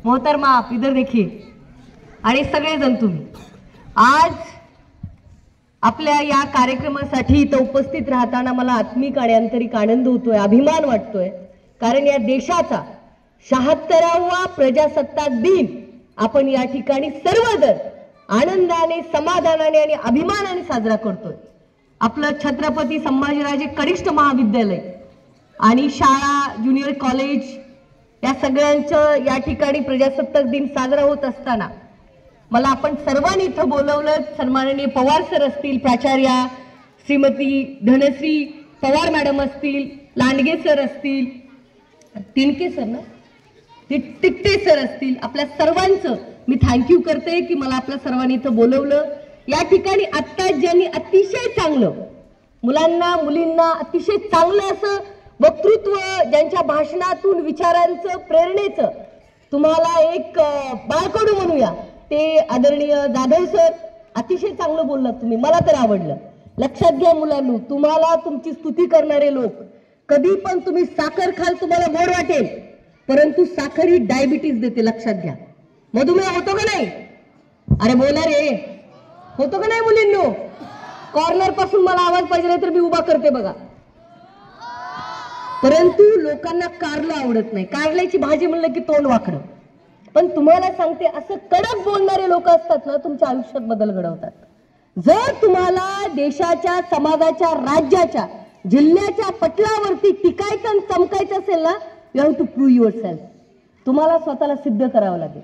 मोहतरमा आप इधर देखिए आणि सगळेजण तुम्ही आज आपल्या या कार्यक्रमासाठी इथं उपस्थित राहताना मला आत्मिक आणि आंतरिक आनंद होतोय, अभिमान वाटतोय. कारण या देशाचा 76वा प्रजासत्ताक दिन आपण या ठिकाणी सर्वजण आनंदाने, समाधानाने आणि अभिमानाने साजरा करतोय. आपलं छत्रपती संभाजीराजे कनिष्ठ महाविद्यालय आणि शाळा, ज्युनियर कॉलेज या सगळ्यांचं या ठिकाणी प्रजासत्ताक दिन साजरा होत असताना मला आपण सर्वांनी इथं बोलवलं. सन्माननीय पवार सर असतील, प्राचार्या श्रीमती धनश्री पवार मॅडम असतील, लांडगे सर असतील, तिनके सर ना, टिकटे सर असतील, आपल्या सर्वांचं मी थँक्यू करते की मला आपल्या सर्वांनी इथं बोलवलं. या ठिकाणी आत्ता ज्यांनी अतिशय चांगलं मुलांना मुलींना अतिशय चांगलं असं वक्तृत्व, ज्यांच्या भाषणातून विचारांचं प्रेरणेचं तुम्हाला एक बाळकडू म्हणूया ते आदरणीय जाधव सर अतिशय चांगलं बोललात तुम्ही, मला तर आवडलं. लक्षात घ्या मुलांनो, तुम्हाला तुमची स्तुती करणारे लोक कधी पण तुम्ही साखर खाल तुम्हाला गोड वाटेल, परंतु साखर ही डायबिटीज देते, लक्षात घ्या. मधुमेह होतो का नाही? अरे बोला रे, होतो का नाही मुलींनो? कॉर्नर पासून मला आवाज पाहिजे नाही तर मी उभा करते बघा. परंतु लोकांना कारलं आवडत नाही, कारल्याची भाजी म्हणलं की तोंड वाकडं. पण तुम्हाला सांगते, असं कडक बोलणारे लोक असतात ना, तुमच्या आयुष्यात बदल घडवतात. जर तुम्हाला देशाच्या, समाजाच्या, राज्याच्या, जिल्ह्याच्या पटलावरती टिकायचं आणि चमकायचं असेल ना, you have to prove yourself. तुम्हाला स्वतःला सिद्ध करावं लागेल.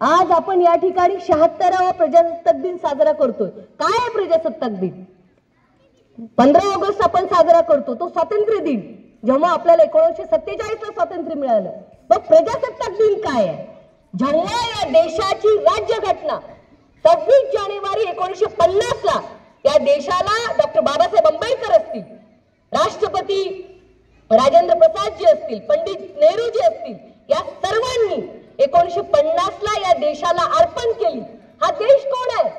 आज आपण या ठिकाणी 76वा प्रजासत्ताक दिन साजरा करतोय. काय आहे प्रजासत्ताक दिन? 15 ऑगस्ट आपण साजरा करतो, तो स्वातंत्र्य दिन, जेव्हा आपल्याला 1947ला स्वातंत्र्य मिळालं. मग प्रजासत्ताक दिन काय आहे? जेव्हा या देशाची राज्यघटना 26 जानेवारी 1950ला या देशाला डॉक्टर बाबासाहेब आंबेडकर असतील, राष्ट्रपती राजेंद्र प्रसाद जी असतील, पंडित नेहरू जी असतील, या सर्वांनी 1950ला या देशाला अर्पण केली. हा देश कोण आहे?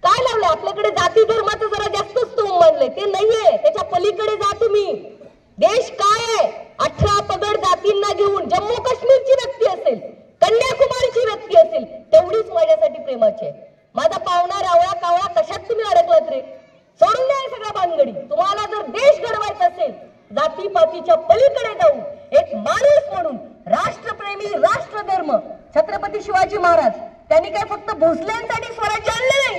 काय लावलंय आपल्याकडे? जाती धर्माचं जरा जास्तच तो मानलंय, ते नाहीये, त्याच्या पलीकडे जा तुम्ही. देश काय आहे? 18 पगड जातींना घेऊन जम्मू काश्मीरची व्यक्ती असेल, कन्याकुमारीची व्यक्ती असेल, तेवढीच माझ्यासाठी प्रेमाची आहे. माझा पाहुणा रावळा कावळा कशात तुम्ही अडकलात रे? सोडून द्या सगळ्या भानगडी. तुम्हाला जर देश घडवायचा असेल, जातीपातीच्या पलीकडे जाऊन एक माणूस म्हणून राष्ट्रप्रेमी, राष्ट्रधर्म, छत्रपती शिवाजी महाराज त्यांनी काय फक्त भोसल्यांसाठी स्वराज्य आणलं नाही,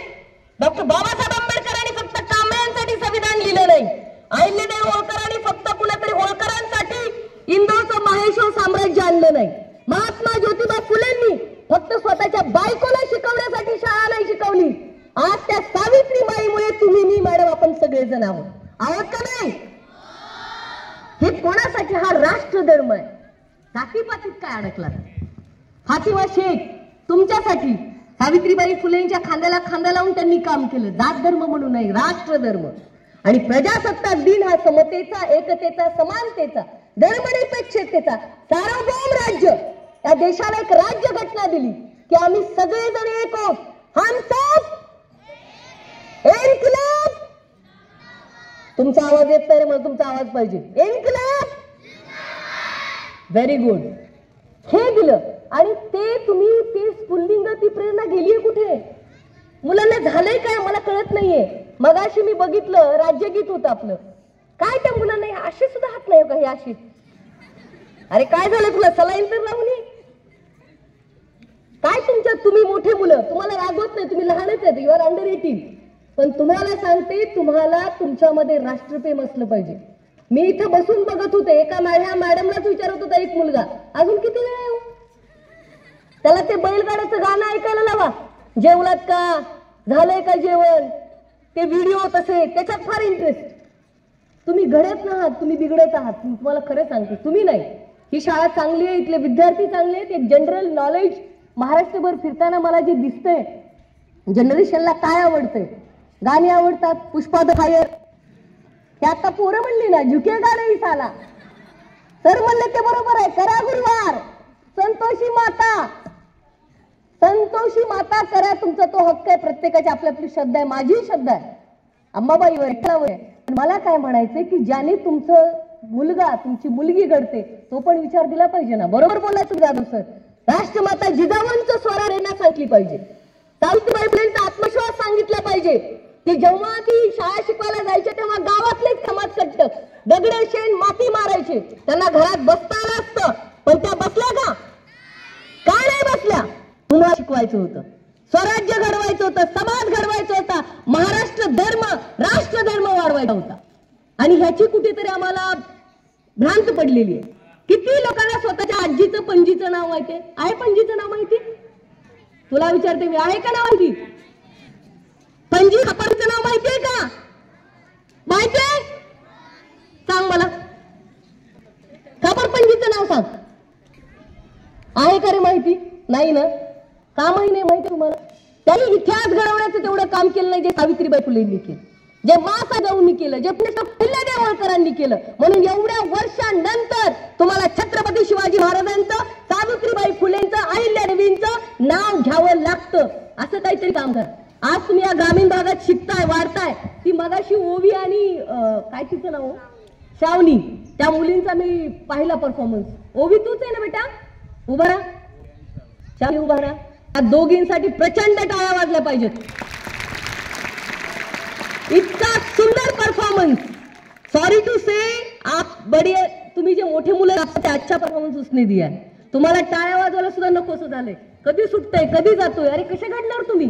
डॉक्टर बाबासाहेब आंबेडकरांनी फक्त कांबळ्यांसाठी संविधान लिहिलं नाही, अहिल्यादेवी होळकरांनी फक्त कुणातरी होळकरांसाठी इंदोरचं माहेश्वर साम्राज्य आणलं नाही, महात्मा ज्योतिबा फुलेंनी फक्त स्वतःच्या बायकोला शिकवण्यासाठी शाळा नाही शिकवली. आज त्या सावित्रीबाईमुळे तुम्ही, मी, मॅडम आपण सगळेजण आहोत का नाही? हे कोणासाठी? हा राष्ट्रधर्म आहे. जातीपातीत काय अडकला? फातिमा शेख तुमच्यासाठी, सावित्रीबाई फुलेंच्या खांद्याला खांदा लावून त्यांनी काम केलं. जात धर्म म्हणून नाही, राष्ट्रधर्म. आणि प्रजासत्ताक दिन हा समतेचा, एकतेचा, समानतेचा, धर्मनिरपेक्षतेचा, सार्वभौम राज्य, या देशाला एक राज्य घटना दिली की आम्ही सगळेजण एक आहोत. हम सब इन्कलाब. तुमचा आवाज येत नाही, मला तुमचा आवाज पाहिजे. इन्कलाब. Very good. हे दिलं आणि ते तुम्ही, ते स्फुल्लिंग, ती प्रेरणा गेलीये कुठे? मुलांना झालंय काय मला कळत नाहीये. मगाशी मी बघितलं राज्यगीत होतं आपलं, काय त्या मुलांना असे सुद्धा हात नाही का? हे अशी, अरे काय झालं तुला? सलाईन तर लावून काय तुमच्या? तुम्ही मोठे मुलं, तुम्हाला रागवत नाही, तुम्ही लहानच आहेत, यू आर अंडर 18. पण तुम्हाला सांगते, तुम्हाला तुमच्यामध्ये राष्ट्रप्रेम असलं पाहिजे. मी इथं बसून बघत होते, एका मॅडमलाच विचारत होता एक मुलगा, अजून किती वेळ येऊ? त्याला ते बैलगाड्याचं गाणं ऐकायला लावा, जेवलात का, झालंय का जेवण, ते व्हिडिओ तसे, त्याच्यात फार इंटरेस्ट. तुम्ही घडत आहात, तुम्ही बिघडत आहात. तुम्हाला खरं सांगते, तुम्ही नाही. ही शाळा चांगली आहे, इथले विद्यार्थी चांगले आहेत. एक जनरल नॉलेज महाराष्ट्रभर फिरताना मला जे दिसतंय, जनरेशनला काय आवडतंय, गाणी आवडतात, पुष्पा द फायर, हे आता पोरं म्हणली ना, झुकेगा नाही साला. सर म्हणले ते बरोबर आहे, करा गुरुवार, संतोषी माता, संतोषी माता करा, तुमचा तो हक्क आहे. प्रत्येकाची आपली आपली श्रद्धा आहे, माझी श्रद्धा आहे अंबाबाईवर, विठ्ठलावर आहे. मला काय म्हणायचंय की ज्याने तुमचं मुलगा, तुमची मुलगी घडते, तो पण विचार दिला पाहिजे ना. बरोबर बोललाय तुम्ही जाधव सर. राष्ट्रमाता जिजाऊंचं स्वरांना सांगितली पाहिजे. सावित्रीबाई फुलेंचा आत्मविश्वास सांगितला पाहिजे की जेव्हा ती शाळा शिकवायला जायचे तेव्हा गावातले समाजकंटक दगड शेण माती मारायचे, त्यांना घरात बसता आलं असतं, पण त्या बसल्या का? का नाही बसल्या? तुम्हाला शिकवायचं होतं, स्वराज्य घडवायचं होतं, समाज घडवायचा होता, महाराष्ट्र धर्म राष्ट्र धर्म वाढवायचा होता. आणि ह्याची कुठेतरी आम्हाला भ्रांत पडलेली आहे. किती लोकांना स्वतःच्या आजीचं पणजीचं नाव माहिती आहे? पणजीचं नाव माहिती? तुला विचारते मी, आहे का नाव माहिती? पणजी खापरचं नाव माहितीये का? माहितीये? सांग मला, खापर पणजीचं नाव सांग. आहे का रे माहिती? नाही ना? का नाही माहिती तुम्हाला? त्यांनी इतिहास घडवण्याचं तेवढं काम केलं नाही जे सावित्रीबाई फुलेंनी केलं, जे मासाजाऊंनी केलं, जे पुण्यश्लोक होळकरांनी केलं. म्हणून एवढ्या वर्षांनंतर तुम्हाला छत्रपती शिवाजी महाराजांचं, सावित्रीबाई फुलेंचं, अहिल्यादेवींचं नाव घ्यावं लागतं. असं काहीतरी काम करा. आज तुम्ही या ग्रामीण भागात शिकताय, वाढताय. ती मगाशी ओवी आणि काय तिचं नाव, शावनी, त्या मुलींचा मी पाहिला परफॉर्मन्स. ओवी तूच आहे ना बेटा? उभा राहा. शावनी उभा राहा. या दोघींसाठी प्रचंड टाळ्या वाजल्या पाहिजेत. इतका सुंदर परफॉर्मन्स. सॉरी टू से आप बड़े, तुम्ही जे मोठे मुलं असतात अच्छा परफॉर्मन्स उसने दिया. तुम्हाला टाळ्या वाजवायला सुद्धा नकोसं झालंय. कधी सुटतंय, कधी जातोय, अरे कसे घडणार तुम्ही?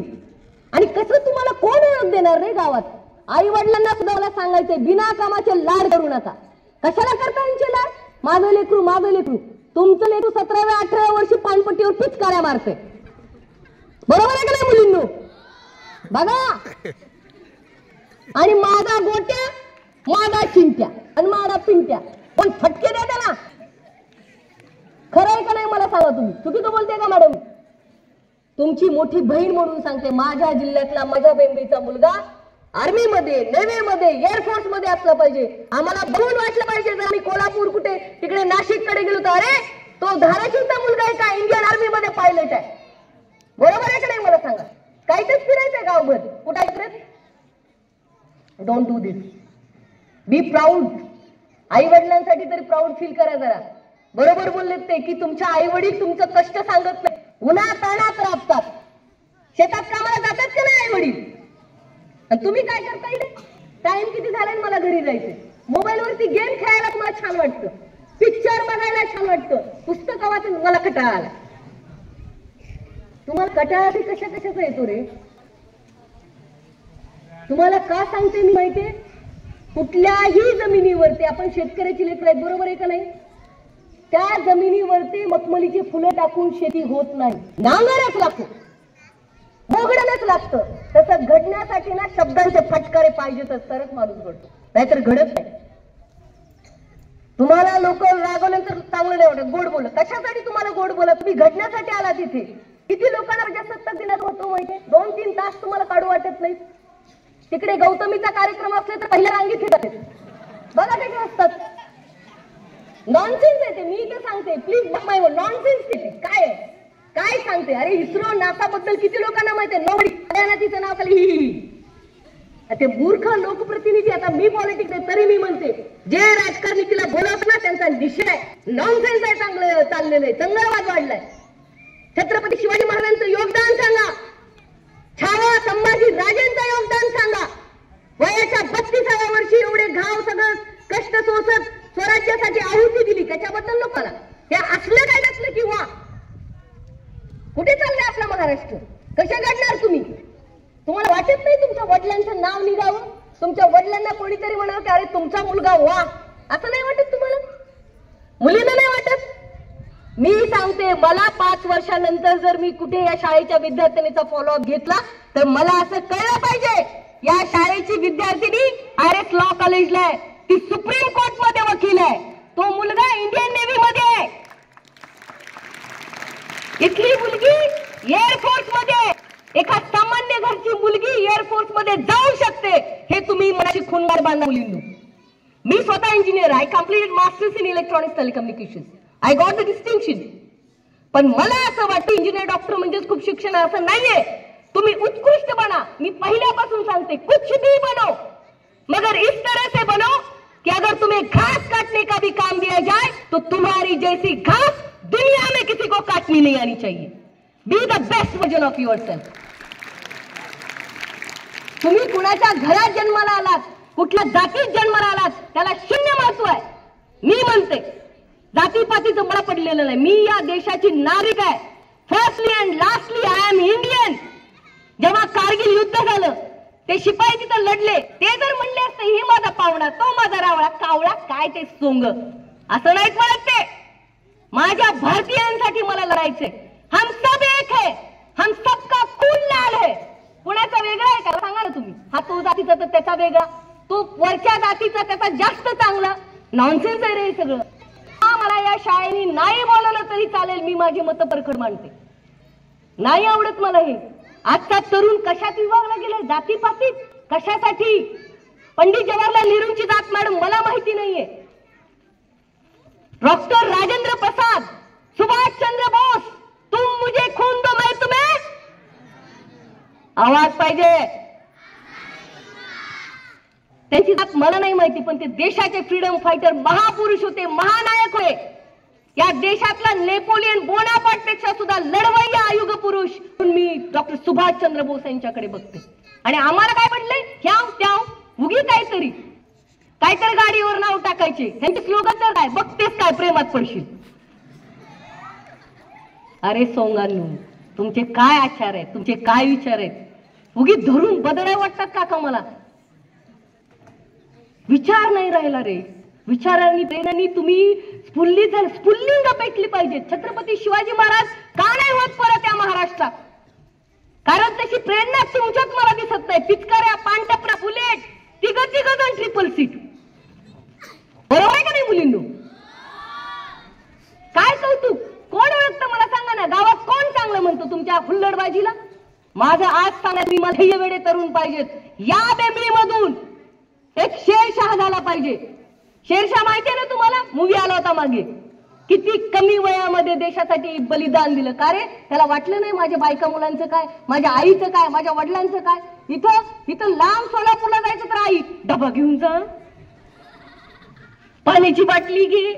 आणि कसं तुम्हाला कोण ओळख देणार रे गावात? आई वडिलांना सुद्धा मला सांगायचंय, बिना कामाचे लाड करू नका. कशाला करता यांचे लाड? माझं लेकरू, माझं लेकरू. तुमचं लेकरू 17व्या 18व्या वर्षी पानपट्टीवर पिचकाऱ्या मारते. बरोबर आहे का नाही मुलींनो? बघा. आणि माझा गोट्या, माझा चिंट्या आणि माझा पिंट्या, पण फटके द्या त्याला. खरं आहे का नाही मला सांगा तुम्ही? चुकीचं बोलते का मॅडम? तुमची मोठी बहीण म्हणून सांगते, माझ्या जिल्ह्यातला माझ्या बेंबीचा मुलगा आर्मी मध्ये, नेव्ही मध्ये, एअरफोर्स मध्ये असला पाहिजे. आम्हाला बघून वाटलं पाहिजे जर आम्ही कोल्हापूर कुठे तिकडे नाशिक कडे गेलो तर अरे तो धाराशिवचा मुलगा आहे का, इंडियन आर्मी मध्ये पायलट आहे. बरोबर आहे का नाही मला सांगा? काहीतच फिरायचंय गावभर, कुठे फिरत? Don't do this. Be proud. आई वडिलांसाठी तरी प्राऊड फील करा जरा. बरोबर बोललेत ते की तुमच्या आई वडील तुमचं कष्ट सांगत नाही, उन्हात ताणात राबतात, शेतात कामाला जातात का नाही आई वडील? आणि तुम्ही काय करता इथे? टाइम किती झालाय मला घरी जायचंय. मोबाईल वरती गेम खेळायला तुम्हाला छान वाटतं, पिक्चर बघायला छान वाटतं, पुस्तक वाचून मला कंटाळा आला. तुम्हाला कंटाळा कशा कशाचा येतो रे? तुम्हाला का सांगते मी माहितीये? कुठल्याही जमिनीवरती आपण शेतकऱ्याची लेकरं आहेत, बरोबर आहे का नाही? त्या जमिनीवरती मखमलीची फुलं टाकून शेती होत नाही, नांगरच लागतो, मोगडणच लागतं. तसं घडण्यासाठी ना शब्दांचे फटकारे पाहिजेतच, तरच माणूस घडतो, नाहीतर घडत नाही. तुम्हाला लोक रागवल्यानंतर चांगलं नाही वाटत, गोड बोल. कशासाठी तुम्हाला गोड बोला? तुम्ही घडण्यासाठी आला तिथे. किती लोकांना प्रजासत्ताक दिनात होतो माहितीये? 2-3 तास तुम्हाला काढू वाटत नाही. तिकडे गौतमीचा कार्यक्रम असले तर पहिल्या रांगेत फिरतात. बघा कसे असतात. नॉनसेन्स आहे ते. मी इथे सांगते, प्लीज माय नॉनसेन्स ते काय आहे, काय सांगते? अरे इस्रो नासा बद्दल किती लोकांना माहिती आहे? नोबडी. तिचं नाव खाली ते मूर्ख लोकप्रतिनिधी. आता मी पॉलिटिक्स आहे तरी मी म्हणते, जे राजकारणी तिला बोलवत ना त्यांचा निश्चय आहे, नॉनसेन्स आहे, चांगलं चाललेलं आहे, चंगळवाद वाढलाय. छत्रपती शिवाजी महाराजांचं योगदान सांगा, छावा संभाजी राजेंचं योगदान सांगा. वयाच्या 32व्या वर्षी एवढे घाव सगळं कष्ट सोसत स्वराज्यासाठी आहुती दिली, त्याच्याबद्दल लोकांना हे असलं काय नसलं किंवा कुठे चाललंय आपला महाराष्ट्र? कशा घडणार तुम्ही? तुम्हाला वाटत नाही तुमच्या वडिलांचं नाव निघावं? तुमच्या वडिलांना कोणीतरी म्हणावं की अरे तुमचा मुलगा वा, असं नाही वाटत तुम्हाला? मुलींना नाही वाटत? मी सांगते, मला 5 वर्षानंतर जर मी कुठे या शाळेच्या विद्यार्थिनीचा फॉलोअप घेतला तर मला असं कळलं पाहिजे या शाळेची विद्यार्थिनी RS लॉ कॉलेजला आहे, ती सुप्रीम कोर्ट मध्ये वकील आहे, तो मुलगा इंडियन नेव्ही मध्ये आहे, इथली मुलगी एअरफोर्स मध्ये, एका सामान्य घरची मुलगी एअरफोर्स मध्ये जाऊ शकते. हे तुम्ही मनाची खूनगार बांधा मुलींनो. मी स्वतः engineer, I completed masters in electronics telecommunication, I got the distinction. पण मला असं वाटतं इंजिनियर डॉक्टर म्हणजेच खूप शिक्षण, असं नाहीये. तुम्ही उत्कृष्ट बना. मी पहिल्यापासून सांगते, कुछ भी बनो मगर इस तरह से बनो कि अगर तुम्हें घास काटने का भी काम दिया जाए तो तुम्हारी जैसी घास दुनिया में किसी को काटनी नहीं आनी चाहिए. Be the best version of your self. तुम्ही कुणाच्या घरात जन्माला आलात, कुठल्या जातीत जन्माला आलात, त्याला शून्य महत्व आहे. मी म्हणते जातीपातीचं बळ पडलेलं नाही. मी या देशाची नागरिक आहे. Firstly and lastly I am Indian. जेव्हा कारगिल युद्ध झालं, ते शिपाई तिथं लढले, ते जर म्हणले असते ही माझा पाहुणा, तो माझा रावळा, कावळा काय ते सोंग, असं नाहीत म्हणत ते. माझ्या भारतीयांसाठी मला लढायचंय. हम सब एक है, हम सबका खून लाल है. पुण्याचा वेगळा आहे का सांगा ना तुम्ही. हा तो जातीचा तर त्याचा वेगळा, तो वरच्या जातीचा त्याचा जास्त चांगला. नॉनसेन्स आहे रे हे सगळं. मला या शाळेने नाही बोलवलं तरी चालेल, मी माझी मतं परखड मांडते. नाही आवडत मला हे. आजचा तरुण कशात विभागला गेले, जातीपातीत. कशासाठी? पंडित जवाहरलाल नेहरूंची जात मॅडम मला माहिती नाहीये. डॉक्टर राजेंद्र प्रसाद, सुभाष चंद्र बोस, तुम मुझे खून दो मैं तुम्हें. आवाज पाहिजे. त्यांची जात मला नाही माहिती, पण ते देशाचे फ्रीडम फायटर महापुरुष होते, महानायक होते. या देशातला नेपोलियन बोनापार्ट पेक्षा सुद्धा लढवय्या आयुग पुरुष मी डॉक्टर सुभाष चंद्र बोस यांच्याकडे बघते. आणि आम्हाला काय पडलंय, ह्याव त्याव उगी काहीतरी गाडीवर नाव टाकायचे. त्यांचे स्लोगन तर काय, बघतेस काय प्रेमात पडशील. अरे सोंगांनो, तुमचे काय आचार आहेत, तुमचे काय विचार आहेत, उगी धरून बदलाय वाटतात का मला. विचार नाही राहिला रे. विचारांनी प्रेरणांनी तुम्ही स्फुल्लिंग पेटली पाहिजे. छत्रपती शिवाजी महाराज का नाही होत परत या महाराष्ट्रात? कारण तशी प्रेरणा तुमच्यात मला दिसत नाही. पिचकाऱ्या, पानटपरा, बुलेट, तिघ जण ट्रिपल सीट. बरोबर आहे का नाही मुलींनो? काय कौतुक. कोण ओळखतं मला सांगा ना. गावात कोण चांगलं म्हणतो तुमच्या हुल्लडबाजीला? माझं आज सांगा, मी मला हे वेडे तरुण पाहिजेत. या बेंबळीमधून एक शेरशाह झाला पाहिजे. शेरशाह माहितीये ना तुम्हाला? मूवी आला होता मागे. किती कमी वयामध्ये देशासाठी बलिदान दिलं. का रे? त्याला वाटलं नाही माझ्या बायका मुलांचं काय, माझ्या आईचं काय, माझ्या वडिलांचं काय. इथं लांब सोलापूरला जायचं तर आई डबा घेऊन जा, पाण्याची बाटली घे.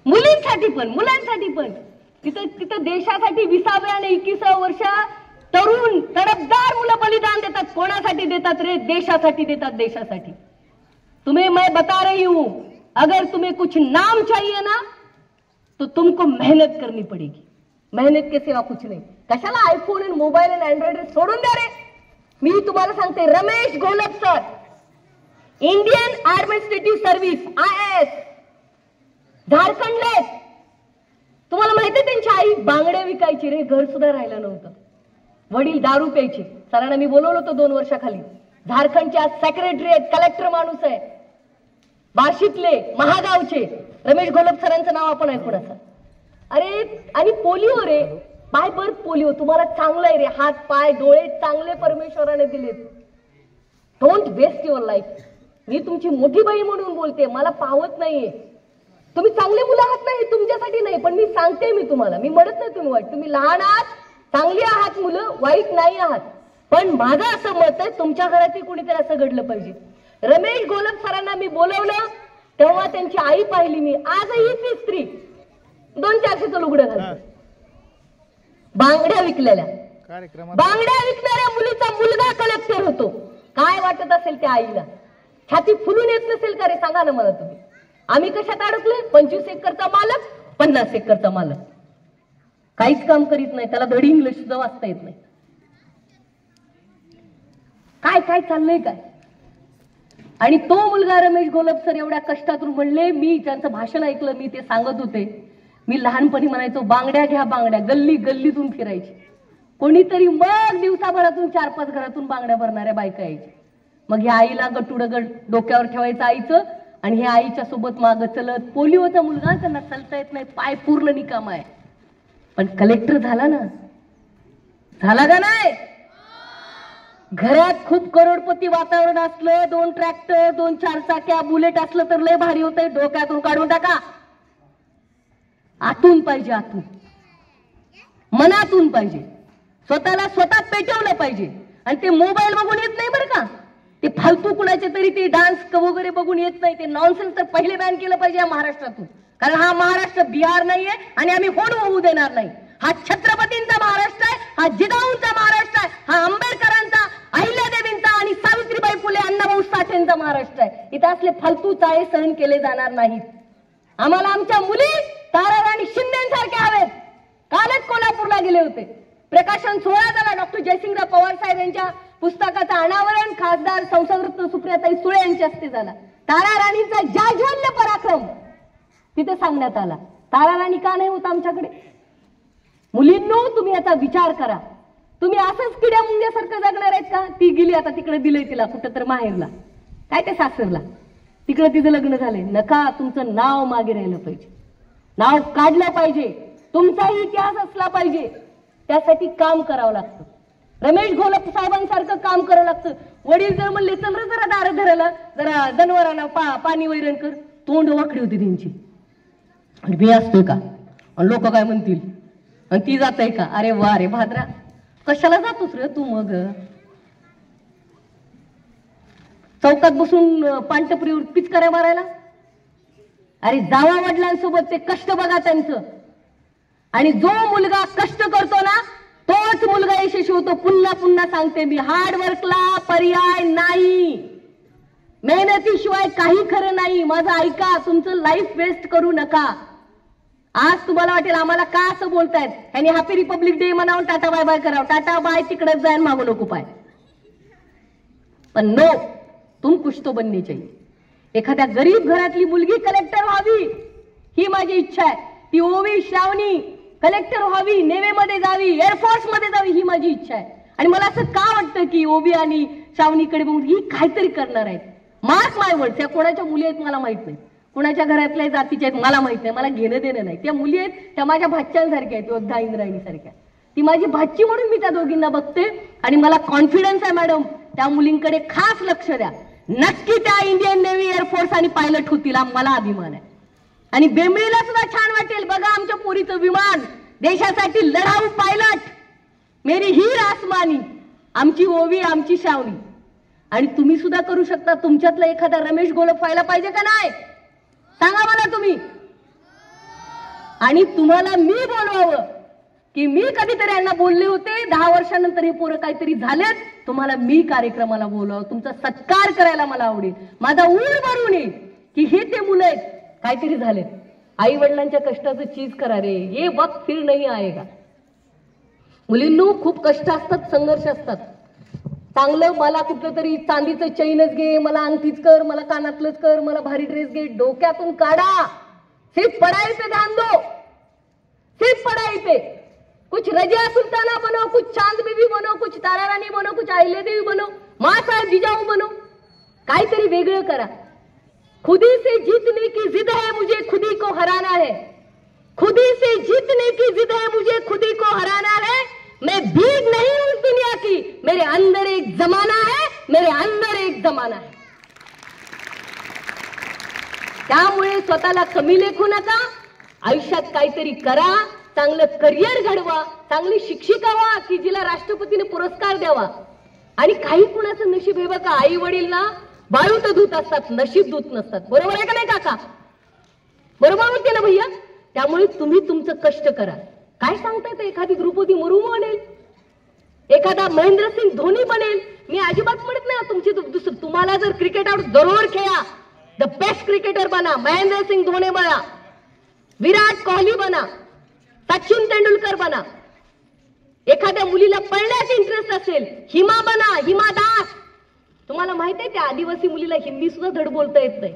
मुलींसाठी पण मुलांसाठी पण तिथं देशासाठी 20व्या आणि 21व्या वर्षात तरुण तडफदार मुलं बलिदान देतात. कोणासाठी देतात रे? देशासाठी देतात. देशासाठी. तुम्हें मैं बता रही हूं, अगर तुम्हें कुछ नाम चाहिए ना तो तुमको मेहनत करनी पड़ेगी. मेहनत के सिवा कुछ नहीं. कशाला आयफोन आणि मोबाईल आणि अँड्रॉइड सोडून द्या रे. मी तुम्हाला सांगते, Ramesh Gholap sir, Indian administrative service IAS, झारखंडले. तुम्हाला माहिती आहे त्यांची आई बांगड्या विकायची रे. घर सुद्धा राहिलं नव्हतं. वडील दारू प्यायचे. सरांना मी बोलवलं होतं 2 वर्षाखाली. झारखंडच्या सेक्रेटरी आहेत, कलेक्टर माणूस आहे, बार्शीतले, महागावचे. रमेश घोलप सरांचं नाव आपण ऐकून असाल. अरे आणि polio ray, by birth polio. तुम्हाला चांगलं आहे रे, हात पाय डोळे चांगले परमेश्वराने दिलेत. Don't waste your life. मी तुमची मोठी बाई म्हणून बोलते, मला पावत नाहीये. तुम्ही चांगले मुलं आहात नाही, तुमच्यासाठी नाही, पण मी सांगते मी तुम्हाला, मी म्हणत नाही तुम्ही वाईट. तुम्ही लहान आहात, चांगली आहात मुलं, वाईट नाही आहात. पण माझं असं मत आहे, तुमच्या घरातील कुणीतरी असं घडलं पाहिजे. रमेश घोलप सरांना मी बोलवलं तेव्हा त्यांची आई पाहिली मी. आजही ती स्त्री 200-400 लुगडं घालते, बांगड्या विकलेल्या. बांगड्या विकणाऱ्या मुलीचा मुलगा कलेक्टर होतो. काय वाटत असेल त्या आईला? छाती फुलून येत नसेल का रे? सांगा ना मला तुम्ही. आम्ही कशात अडकले? 25 एकरचा मालक, 50 एकरचा मालक, काहीच काम करीत नाही. त्याला धडी इंग्लिश सुद्धा वाचता येत नाही. काय काय चाललंय काय? आणि तो मुलगा रमेश घोलप सर एवढ्या कष्टातून म्हणले. मी त्यांचं भाषण ऐकलं, मी ते सांगत होते. मी लहानपणी म्हणायचो बांगड्या घ्या बांगड्या, गल्ली गल्लीतून फिरायची. कोणीतरी मग दिवसाभरातून 4-5 घरातून बांगड्या भरणाऱ्या बायका यायच्या. मग ह्या आईला गटुडं डोक्यावर ठेवायचं आईचं, आणि हे आईच्या सोबत मागं चलत. पोलिओचा मुलगा, त्यांना चालता येत नाही, पाय पूर्ण निकाम आहे, पण कलेक्टर झाला ना. झाला का नाही? घरात खूप करोडपती वातावरण असलं, 2 ट्रॅक्टर, 2 4 चाक्या, बुलेट असलं तर लय भारी होतंय. डोक्यातून काढून टाका. आतून पाहिजे, आतून मनातून पाहिजे. स्वतःला स्वतः पेटवलं पाहिजे. आणि ते मोबाईल बघून येत नाही बरं का. ते फालतू कुणाचे तरी ते डान्स वगैरे बघून येत नाही. ते नॉनसेन्स तर पहिले बॅन केलं पाहिजे या महाराष्ट्रातून. कारण हा महाराष्ट्र बिहार नाहीये आणि आम्ही होऊ देणार नाही. हा छत्रपतींचा महाराष्ट्र आहे, हा जिजाऊंचा महाराष्ट्र आहे, हा आंबेडकरांचा, अहिल्यादेवींचा आणि सावित्रीबाई फुले अण्णाभाऊ साठेंचा महाराष्ट्र आहे. इथं असले फालतू चाळे सहन केले जाणार नाहीत. आम्हाला आमच्या मुली ताराराणी शिंदेसारख्या हवेत. कालच कोल्हापूरला गेले होते, प्रकाशन सोहळा झाला. डॉक्टर जयसिंगराव पवार साहेब यांच्या पुस्तकाचं अनावरण खासदार संसदरत्न सुप्रियाताई सुळे यांच्या हस्ते झाला. ताराराणीचा जाज्वल्य पराक्रम तिथे सांगण्यात आला. ताराराणी का नाही होत आमच्याकडे? मुलींनो, तुम्ही याचा विचार करा. तुम्ही असंच किड्या मुंग्यासारखं जगणार आहेत का? ती गेली, आता तिकडे दिलंय तिला कुठं तर माहेरला, काय ते सासरला, तिकडे तिचं लग्न झालंय. नका, तुमचं नाव मागे राहिलं पाहिजे, नाव काढलं पाहिजे, तुमचाही इतिहास असला पाहिजे. त्यासाठी काम करावं लागतं. रमेश घोलप साहेबांसारखं काम करावं लागतं. वडील जर म्हणले चल रे जरा दार धरायला, जरा जनावरांना पाणी वैरण कर, तोंड वाकडी होती त्यांची. आणि मी असतोय का, आणि लोक काय म्हणतील, आणि ती जात आहे का? अरे वा रे भाद्रा, कशाला जातोस रे तू? मग चौकात बसून पांटपुरीवर पिचकाऱ्या मारायला? अरे जावा वडिलांसोबत ते कष्ट बघा त्यांचं. आणि जो मुलगा कष्ट करतो ना, तोच मुलगा यशस्वी होतो. पुन्हा पुन्हा सांगते मी, हार्डवर्कला पर्याय नाही, मेहनतीशिवाय काही खरं नाही. माझं ऐका, तुमचं लाईफ वेस्ट करू नका. आज तुम्हाला वाटेल आम्हाला का असं बोलतायत, ह्यांनी हॅपी रिपब्लिक डे म्हणावून टाटा बाय बाय करावं. टाटा बाय तिकडेच जाईन, मागू नको पाय. पण नो, तुम कुछ तो बननी चाहिए. एखाद्या गरीब घरातली मुलगी कलेक्टर व्हावी ही माझी इच्छा आहे. ती ओवी श्रावणी कलेक्टर व्हावी, नेव्हीमध्ये जावी, एअरफोर्स मध्ये जावी ही माझी इच्छा आहे. आणि मला असं का वाटतं की ओवी आणि श्रावणीकडे बघून ही काहीतरी करणार आहेत. मार्क माय वर्ड्स, त्या कोणाच्या मुली आहेत मला माहित नाही, कोणाच्या घरातल्या जातीच्या आहेत मला माहित नाही, मला घेणं देणं नाही. त्या मुली आहेत त्या माझ्या भाच्यांसारख्या आहेत, योद्धा इंद्रायणी सारख्या. ती माझी भाची म्हणून मी त्या दोघींना बघते आणि मला कॉन्फिडन्स आहे मॅडम, त्या मुलींकडे खास लक्ष द्या. नक्की त्या इंडियन नेव्ही, एअरफोर्स आणि पायलट होतील, मला अभिमान आहे. आणि बेंबळीला सुद्धा छान वाटेल, बघा आमच्या पोरीचं विमान, देशासाठी लढाऊ पायलट, मेरी हीर आसमानी, आमची ओवी, आमची श्रावणी. आणि तुम्ही सुद्धा करू शकता. तुमच्यातला एखादा रमेश घोलप व्हायला पाहिजे का नाही? सांगा मला तुम्ही. आणि तुम्हाला मी बोलवावं की मी कधीतरी यांना बोलले होते, 10 वर्षानंतर हे पोरं काहीतरी झालेत, तुम्हाला मी कार्यक्रमाला बोलवावं, तुमचा सत्कार करायला मला आवडेल. माझा ऊर भरून येईल की हे ते मुलं आहेत, काहीतरी झालेत. आई वडिलांच्या कष्टाचं चीज करा रे, ये वक्त फिर नाही आएगा. मुलींनो, खूप कष्ट असतात, संघर्ष असतात. चांगलं मला कुठलं तरी चांदीचं चैनच घे, मला अंगठीच कर, मला कानातलंच कर, मला भारी ड्रेस घे, डोक्यातून काढा. सिर्फ पढ़ाई पे ध्यान दो, सिर्फ पढ़ाई पे. कुछ रजिया सुल्ताना बनो, कुछ चांद बीबी बनो, कुछ तारा रानी बनो, कुछ अहिल्यादेवी बनो, माँ साहेब जिजाऊ बनो. काहीतरी वेगळं करा. खुदी से जीतने की जिद है मुझे, खुदी को हराना है. खुदी से जीतने की जिद है मुझे, खुदी को हराना है. मैं भीग नहीं हूं इस दुनिया की, मेरे अंदर एक जमाना है, मेरे अंदर एक जमाना है. त्यामुळे स्वतःला कमी लेखू नका. आयुष्यात काहीतरी करा, चांगलं करिअर घडवा, चांगली शिक्षिका व्हा की जिला राष्ट्रपतीने पुरस्कार द्यावा. आणि काही कुणाचं नशीब हे बघा, आई वडील ना बाळूत दूत असतात, नशीब दूत नसतात. बरोबर आहे का नाही काका? बरोबर होते ना भैया? त्यामुळे तुम्ही तुमचं कष्ट करा. काय सांगतायत, एखादी द्रौपदी मुर्मू बनेल, एखादा महेंद्रसिंग धोनी बनेल. मी अजिबात म्हणत नाही तुमची दुसरं, तुम्हाला जर क्रिकेट आवडत जरूर खेळा, द बेस्ट क्रिकेटर बना, महेंद्रसिंग धोनी बना, विराट कोहली बना, सचिन तेंडुलकर बना. एखाद्या मुलीला पळण्यात इंटरेस्ट असेल, हिमा बना, हिमा दास. तुम्हाला माहित आहे त्या आदिवासी मुलीला हिंदी सुद्धा धड बोलता येत नाही,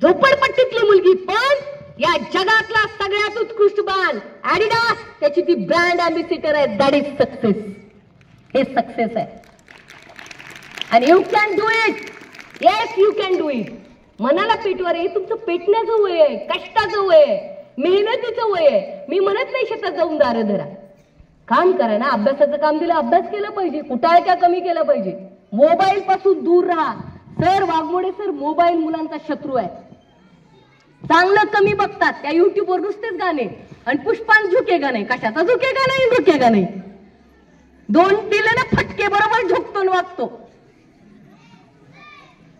झोपडपट्टीतली मुलगी, पण या जगातला सगळ्यात उत्कृष्ट ब्रँड ऍडिडास, त्याची ती ब्रँड अँबॅसिडर आहे. That is success. हे सक्सेस आहे. आणि you can do it. Yes, you can do it. मनाला पेटवा रे, तुमचं पेटण्याचं वय आहे, कष्टाचं वय आहे, मेहनतीचं वय आहे. मी म्हणत नाही शेतात जाऊन दारं धरा, काम करा ना. अभ्यासाचं काम दिलं, अभ्यास केला पाहिजे, कुटाळक्या कमी केला पाहिजे, मोबाईल पासून दूर राहा. सर वाघमोडे सर, मोबाईल मुलांचा शत्रू आहे. चांगलं कमी बघतात, त्या युट्यूबवर नुसतेच गाणे, आणि पुष्पान झुकेगा नाही, कशाचा झुकेगा नाही, झुकेगा नाही. 2 दिले ना फटके, बरोबर झोकतो वागतो.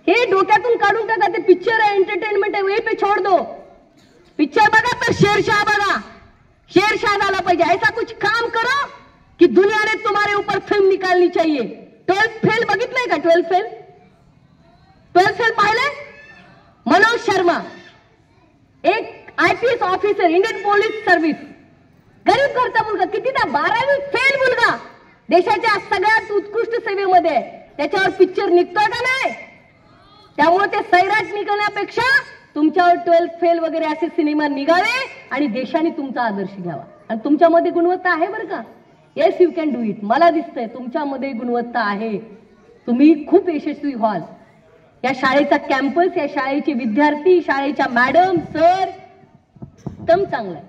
हे डोक्यातून काढून टाका. ते पिक्चर आहे, एंटरटेनमेंट आहे, वे पे छोड़ दो. पिक्चर बघा तर शेरशाह बघा, शेरशाह झाला पाहिजे। ऐसा कुछ काम करो कि दुनिया ने तुम्हारे ऊपर फिल्म निकालनी चाहिए। 12th फेल बघितलंय का? 12th फेल पाहिलंय? मनोज शर्मा एक IPS officer, Indian police service, गरीब घरचा मुलगा, कितीदा 12वी फेल मुलगा, देशाच्या सगळ्यात उत्कृष्ट सेवेमध्ये, त्याच्यावर पिक्चर निघतोय का नाही? त्यामुळे ते सैराट निघण्यापेक्षा तुमच्यावर 12th फेल वगैरे असे सिनेमा निघावे आणि देशाने तुमचा आदर्श घ्यावा। आणि तुमच्यामध्ये गुणवत्ता आहे बरं का? Yes, you can do it. मला दिसतंय तुमच्यामध्ये गुणवत्ता आहे, तुम्ही खूप यशस्वी व्हाल। या शाळेचा कॅम्पस, या शाळेचे विद्यार्थी, शाळेच्या मॅडम, सर एकदम चांगलं आहे।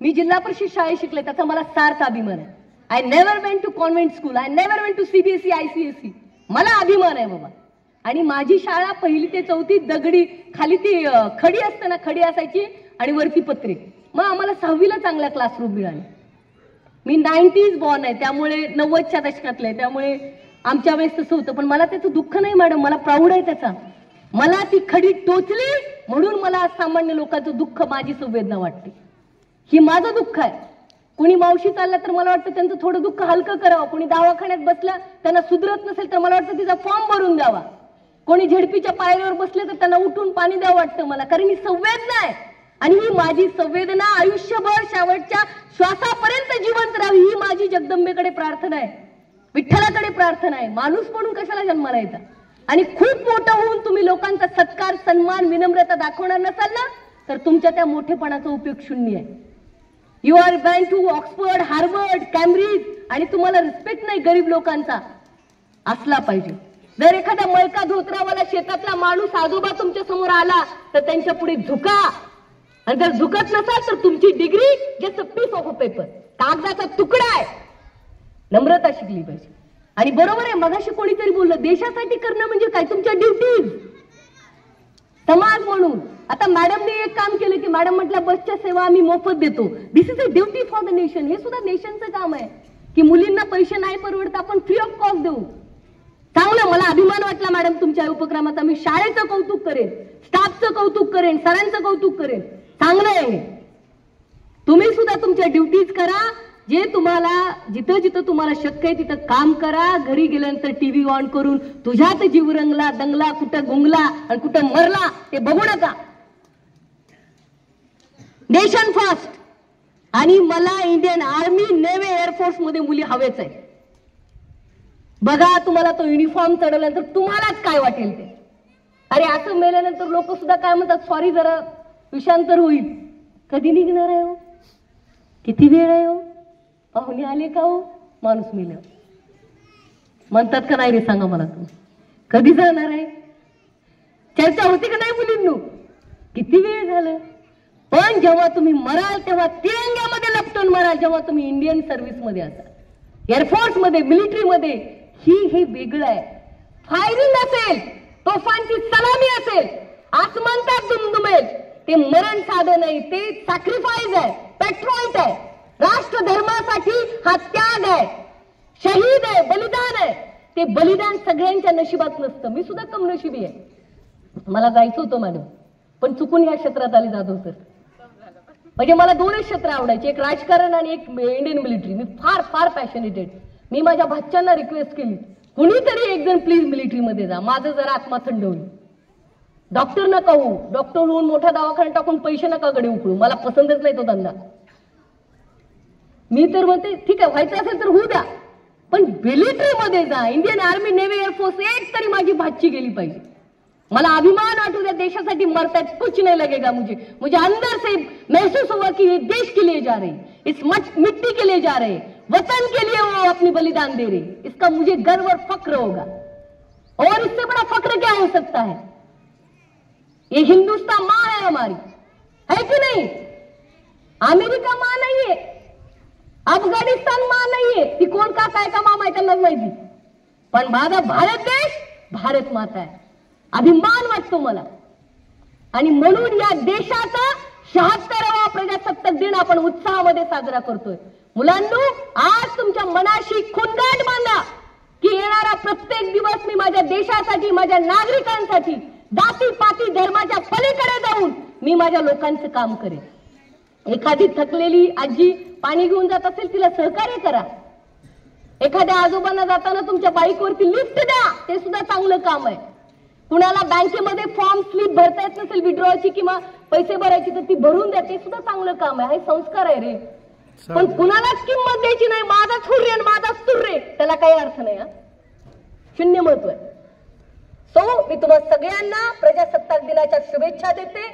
मी जिल्हा परिषद शाळेत शिकले, त्याचा मला सार्थ अभिमान आहे। I never went to convent school, I never went to CBSE ICSE, मला अभिमान आहे बाबा। आणि माझी शाळा 1ली ते 4थी दगडी, खाली ती खडी असते ना, खडी असायची आणि वरती पत्रे। मग आम्हाला 6वीला चांगला क्लासरूम मिळाले। मी 90s बॉर्न आहे, त्यामुळे 90च्या दशकातले आहे, त्यामुळे आमच्या वेळेस तसं होतं। पण मला त्याचं दुःख नाही मॅडम, मला प्राऊड आहे त्याचा। मला ती खडी टोचली म्हणून मला सामान्य लोकांचं दुःख, माझी संवेदना वाटते। ही माझं दुःख आहे। कुणी मावशी चालला तर मला वाटतं त्यांचं थोडं दुःख हलकं करावं, कुणी दवाखान्यात बसला त्यांना सुधरत नसेल तर मला वाटतं तिचा फॉर्म भरून द्यावा, कोणी झेडपीच्या पायरीवर बसले तर त्यांना उठून पाणी द्यावं वाटतं मला, कारण ही संवेदना आहे। आणि ही माझी संवेदना आयुष्यभर शेवटच्या श्वासापर्यंत जिवंत राहावी, ही माझी जगदंबेकडे प्रार्थना आहे, विठ्ठलाकडे प्रार्थना आहे। माणूस म्हणून कशाला जन्माला येता? आणि खूप मोठं होऊन तुम्ही लोकांचा सत्कार, सन्मान, विनम्रता दाखवणार नसाल ना, तर तुमच्या त्या मोठेपणाचा उपयोग शून्य आहे। You are going to Oxford, Harvard, Cambridge, आणि तुम्हाला रिस्पेक्ट नाही गरीब लोकांचा असला पाहिजे। जर एखादा मळका धोत्रावाला शेतातला माणूस आजोबा तुमच्या समोर आला तर त्यांच्या पुढे झुका, आणि जर झुकत नसाल तर तुमची degree just a piece of a paper, कागदाचा तुकडा आहे। नम्रता शिकली पाहिजे। आणि बरोबर आहे, मगाशी कोणीतरी बोललं देशासाठी करणं म्हणजे काय? तुमच्या ड्युटीज, समाज म्हणून। आता मॅडमने एक काम केलं की मॅडम म्हटल्या बसच्या सेवा आम्ही मोफत देतो, this is a duty for the nation. हे सुद्धा नेशनचं काम आहे की मुलींना पैसे नाही परवडत, आपण फ्री ऑफ कॉस्ट देऊ। चांगलं, मला अभिमान वाटला मॅडम तुमच्या उपक्रमाचा। मी शाळेचं कौतुक करेन, स्टाफचं कौतुक करेन, सरांचं कौतुक करेन। चांगलं आहे, तुम्ही सुद्धा तुमच्या ड्युटीज करा। जे तुम्हाला जिथं जिथं तुम्हाला शक्य आहे तिथं काम करा। घरी गेल्यानंतर TV ऑन करून तुझ्यात जीव रंगला, दंगला, कुठं गुंगला आणि कुठं मरला ते बघू नका। Nation first. आणि मला इंडियन आर्मी, नेव्ही, एअरफोर्स मध्ये मुली हवेच आहे। बघा, तुम्हाला तो युनिफॉर्म चढवल्यानंतर तुम्हालाच काय वाटेल ते। अरे असं मेल्यानंतर लोक सुद्धा काय म्हणतात, सॉरी जरा विषांतर होईल। कधी निघणार आहे हो? किती वेळ आहे हो? पाहुणे आले का हो? माणूस मेले म्हणतात का नाही रे? सांगा मला, तुम्ही कधी जाणार आहे? चर्चा होती का नाही मुलींनो? किती वेळ झालं? पण जेव्हा तुम्ही मराल तेव्हा तिरंग्यामध्ये लपटून मराल, जेव्हा तुम्ही इंडियन सर्व्हिस मध्ये असाल, एअरफोर्स मध्ये, मिलिटरी मध्ये, हे वेगळं आहे। फायरिंग असेल, तोफांची सलामी असेल, आसमंतात दुमदुमेल, ते मरण साधं नाही, ते सॅक्रिफाईस आहे, पेट्रोल आहे, राष्ट्र धर्मासाठी हा त्याग आहे, शहीद आहे, बलिदान आहे। ते बलिदान सगळ्यांच्या नशिबात नसतं। मी सुद्धा कमनशिबी आहे, मला जायचं होतं मॅडम, पण चुकून ह्या क्षेत्रात आली जाधव सर। म्हणजे मला 2च क्षेत्र आवडायचे, एक राजकारण आणि एक इंडियन मिलिटरी। मी फार फार पॅशनेटेड। मी माझ्या भाच्यांना रिक्वेस्ट केली, कुणीतरी एक जण प्लीज मिलिटरीमध्ये जा, माझं जरा आत्मा थंड होईल। डॉक्टर नका होऊ, डॉक्टर होऊन मोठा दवाखाना टाकून पैसे नका गडे उकळू, मला पसंतच नाही तो धंदा। मी तर म्हणते ठीक आहे, व्हायचं असेल तर होऊ द्या, पण मिलिटरीमध्ये जा, इंडियन आर्मी, नेव्ही, एअरफोर्स, एक तरी माझी भाची गेली पाहिजे। मला अभिमान वाटू द्या, देशासाठी मरता है, कुछ नहीं लगेगा मुझे अंदर से महसूस हुआ कि ये देश के लिए जा रहे, इस मिट्टी के लिए जा रहे, वतन के लिए वो अपनी बलिदान दे रहे, इसका मुझे गर्व और फक्र होगा। और इससे बड़ा फक्र क्या हो सकता है? ये हिंदुस्तान माँ है हमारी, है कि नहीं? अमेरिका माँ नहीं है, अफगाणिस्तान माँ नहीं है, ती कोण का काय का माँ माहिती माहिती, पण माझा भारत देश भारत माता आहे, अभिमान वाटतो मला। आणि म्हणून या देशाचा 76वा प्रजासत्ताक दिन आपण उत्साहामध्ये साजरा करतोय। मुलांनो, आज तुमच्या मनाशी खुणगाठ बांधा की येणारा प्रत्येक मी माझ्या देशासाठी, माझ्या नागरिकांसाठी जाती पाती धर्माच्या पलीकडे जाऊन मी माझ्या लोकांचं काम करेन. एखादी थकलेली आजी पाणी घेऊन जात असेल तिला सहकार्य करा. एखाद्या आजोबांना जाताना तुमच्या बाईकवरती लिफ्ट द्या, ते सुद्धा चांगलं काम आहे. कुणाला बँकेमध्ये फॉर्म स्लिप भरता येत नसेल विड्रॉची किंवा पैसे भरायची तर ती भरून द्या, ते सुद्धा चांगलं काम आहे. हे संस्कार आहे रे. पण कुणालाच किंमत द्यायची नाही. माझा छुर्रे आणि माझा स्तुर्रे, त्याला काही अर्थ नाही. शून्य महत्व आहे. सो मी तुम्हा सगळ्यांना प्रजासत्ताक दिनाच्या शुभेच्छा देते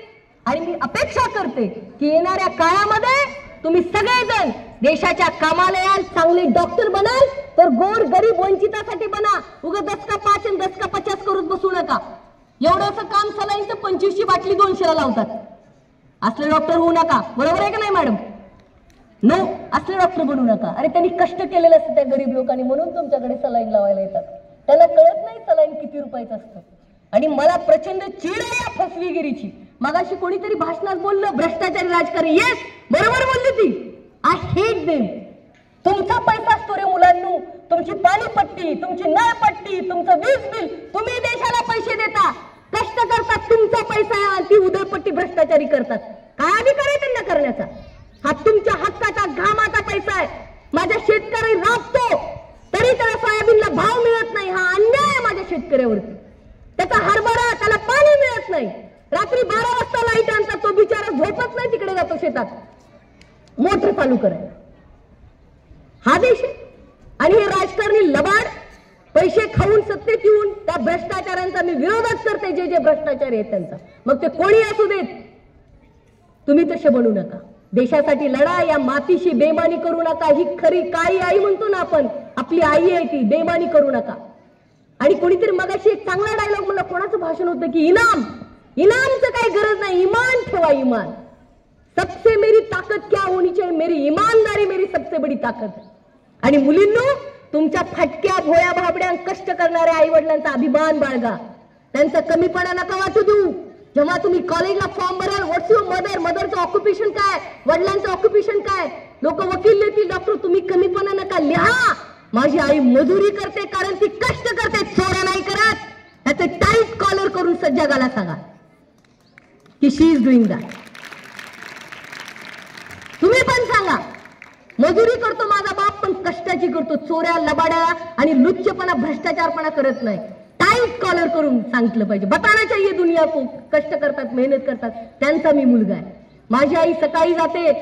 आणि मी अपेक्षा करते की येणाऱ्या काळामध्ये तुम्ही सगळेजण देशाच्या कामाला याल, चांगले डॉक्टर बनाल तर गोर गरीब वंचितासाठी बना. उगा 10 का 5 आणि 10 का 50 करून बसू नका. एवढंसं काम सलाईनचं 25ची बाटली 200ला लावतात. असले डॉक्टर होऊ नका. बरोबर आहे का नाही मॅडम? नो, असले डॉक्टर बनू नका. अरे त्यांनी कष्ट केलेले असते त्या गरीब लोकांनी, म्हणून तुमच्याकडे सलाईन लावायला येतात. त्यांना कळत नाही सलाईन किती रुपयाचं असतं. आणि मला प्रचंड चीड आहे या फसवेगिरीची. मगाशी कोणीतरी भाषणात बोललं भ्रष्टाचारी राजकारणी. येस, बरोबर बोलली ती. I hate them. तुमचा पैसा असतो रे मुलांनो. तुमची पाणीपट्टी, तुमची नळपट्टी, तुमचं वीज बिल, तुम्ही देशाला पैसे देता, कष्ट करतात, तुमचा पैसा आहे. ती उधळपट्टी भ्रष्टाचारी करतात. काय अधिकार आहे त्यांना करण्याचा? हा तुमच्या हक्काचा घामाचा पैसा आहे. माझ्या शेतकरी राबतो तरी त्याला सोयाबीनला भाव मिळत नाही. हा अन्याय आहे माझ्या शेतकऱ्यावरती. त्याचा हरभरा, त्याला पाणी मिळत नाही. रात्री 12 वाजता लाईट आणतात, तो बिचारा झोपत नाही, तिकडे जातो शेतात मोटर चालू करायला. हा देश आहे. आणि हे राजकारणी लबाड पैसे खाऊन सत्तेत येऊन त्या भ्रष्टाचारांचा मी विरोधच करते. जे जे भ्रष्टाचारी आहेत त्यांचा, मग ते कोणी असू देत, तुम्ही तसे बनू नका. देशासाठी लढा. या मातीशी बेमानी करू नका. ही खरी काळी आई म्हणतो ना आपण, आपली आई आहे ती. बेमानी करू नका. आणि कोणीतरी मगाशी एक चांगला डायलॉग म्हणला, कोणाचं भाषण होतं की इनाम, इनामचं काही गरज नाही, इमान ठेवा. इमान सबसे मेरी ताकत क्या होनी चाहिए? मेरी ईमानदारी मेरी सबसे बड़ी ताकत है. आणि मुलींनो, तुमच्या फाटक्या भोळ्या भाबड्या कष्ट करणाऱ्या आई वडिलांचा अभिमान बाळगा. त्यांचा कमीपणा नका वाटू देऊ. जेव्हा तुम्ही कॉलेजला फॉर्म भराल, व्हॉट्स युअर मदर, मदरचं ऑक्युपेशन काय, वडिलांचं ऑक्युपेशन काय, लोक वकील देतील, डॉक्टर, तुम्ही कमीपणा नका. लिहा, माझी आई मजुरी करते कारण ती कष्ट करते, चोऱ्या नाही करत. त्याचे टाईट कॉलर करून जगाला सांगा की शी इज डुईंग दॅट. तुम्ही पण सांगा, मजुरी करतो माझा बाप पण कष्टाची करतो, चोऱ्या लबाड्या आणि लुच्चपणा भ्रष्टाचारपणा करत नाही. टाईट कॉलर करून सांगितलं पाहिजे. बताना चाहिए दुनिया को, कष्ट करतात, मेहनत करतात, त्यांचा मी मुलगा आहे. माझी आई सकाळी जाते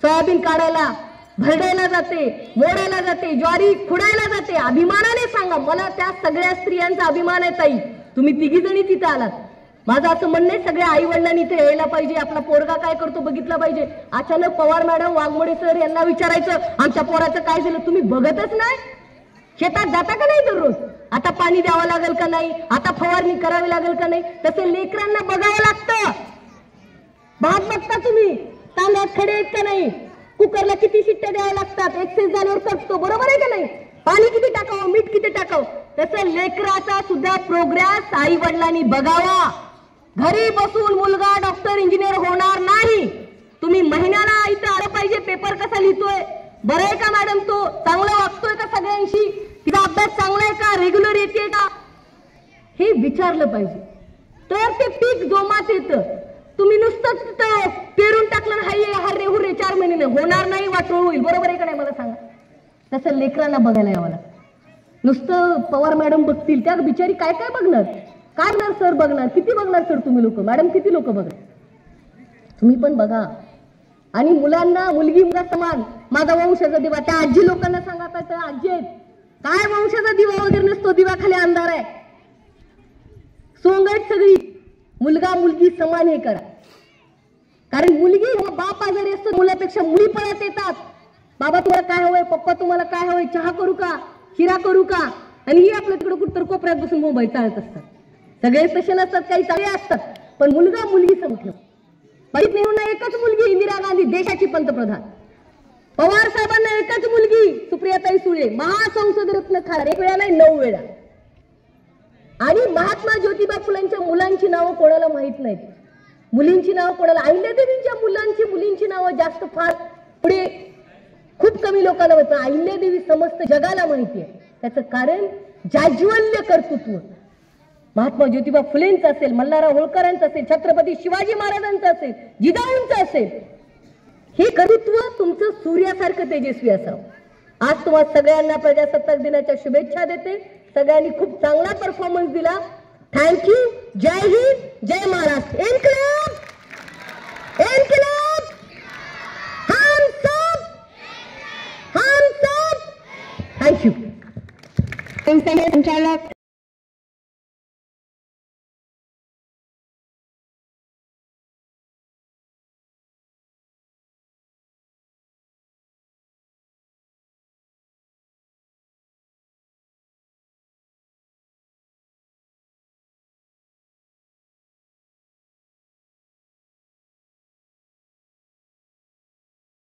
सोयाबीन काढायला, भरडायला जाते, मोडायला जाते, ज्वारी खुडायला जाते. अभिमानाने सांगा, मला त्या सगळ्या स्त्रियांचा अभिमान आहे ताई. तुम्ही तिघी जणी तिथे आलात. माझं असं म्हणणं आहे, सगळ्या आई वडिलांनी इथे यायला पाहिजे. आपला पोरगा काय करतो बघितला पाहिजे. अचानक पवार मॅडम, वाघमोडे सर यांना विचारायचं आमच्या पोराचं काय झालं, तुम्ही बघतच नाही. शेतात जाता का नाही दररोज? आता पाणी द्यावं लागेल का नाही, आता फवारणी करावी लागेल का नाही, तसे लेकरांना बघावं लागतं. भात बघता तुम्ही, तांदळात खडे आहेत का नाही, कुकरला किती शिट्ट्या द्याव्या लागतात, एक्सेस झाल्यावर करतो, बरोबर आहे का नाही, पाणी किती टाकावं, मीठ किती टाकावं, तसं लेकराचा सुद्धा प्रोग्रेस आई वडिलांनी बघावा. घरी बसून मुलगा डॉक्टर इंजिनियर होणार नाही. तुम्ही महिन्याला इथं आलं पाहिजे, पेपर कसा लिहितोय, बरं आहे का मॅडम, तो चांगला वागतोय का सगळ्यांशी, तिचा अभ्यास चांगला आहे का, रेग्युलर येते का, हे विचारलं पाहिजे. तर ते पीक जोमात येतं. तुम्ही नुसतं पेरून टाकलं हाय हर्रे हुर्रे 4 महिने होणार नाही, वाटोळ होईल, बरोबर आहे का नाही मला सांगा. तसं लेकरांना बघायला यावं लागतं. नुसतं पवार मॅडम बघतील, त्या बिचारी काय काय बघणार, काय बघणार सर बघणार, किती बघणार सर तुम्ही लोक, मॅडम किती लोक बघणार, तुम्ही पण बघा. आणि मुलांना मुलगी मुलगा समान, माझा वंशाचा दिवा, त्या आजी लोकांना सांगा, त्या आजी आहेत काय वंशाचा दिवा वगैरे नसतो, दिवा खाली अंधार आहे, सोंगट सगळी, मुलगा मुलगी समान हे करा. कारण मुलगी बाप आजारी असतो, मुलापेक्षा मुली पळत येतात, बाबा तुम्हाला काय हवंय, पप्पा तुम्हाला काय हवंय, चहा करू का, शिरा करू का, आणि ही आपल्या तिकडे कुठतर कोपऱ्यात बसून मोबाईल चालत असतात. सगळे तसे नसतात, काही चांगले असतात, पण मुलगा मुलगी समोर. पंडित नेहरूंना एकच मुलगी इंदिरा गांधी, देशाची पंतप्रधान. पवार साहेबांना एकच मुलगी सुप्रियाताई सुळे, महासंसद रत्न खाणार, 1 वेळा नाही 9 वेळा. आणि महात्मा ज्योतिबा फुलांच्या मुलांची नावं कोणाला माहित नाहीत, मुलींची नावं कोणाला, अहिल्यादेवींच्या मुलांची मुलींची नावं जास्त फार पुढे खूप कमी लोकांना माहित. अहिल्यादेवी समस्त जगाला माहिती आहे. त्याचं कारण जाज्वल्य कर्तृत्व. महात्मा ज्योतिबा फुलेंचं असेल, मल्हारराव होळकरांचं असेल, छत्रपती शिवाजी महाराजांचं असेल, जिजाऊंचं असेल, हे कर्तृत्व तुमचं सूर्यासारखं तेजस्वी असावं. आज तुम्हाला सगळ्यांना प्रजासत्ताक दिनाच्या शुभेच्छा देते. सगळ्यांनी खूप चांगला परफॉर्मन्स दिला. थँक्यू. जय हिंद, जय महाराष्ट्र. इन्कलाब, इन्कलाब, हम सब, हम सब. थँक्यू. संचालक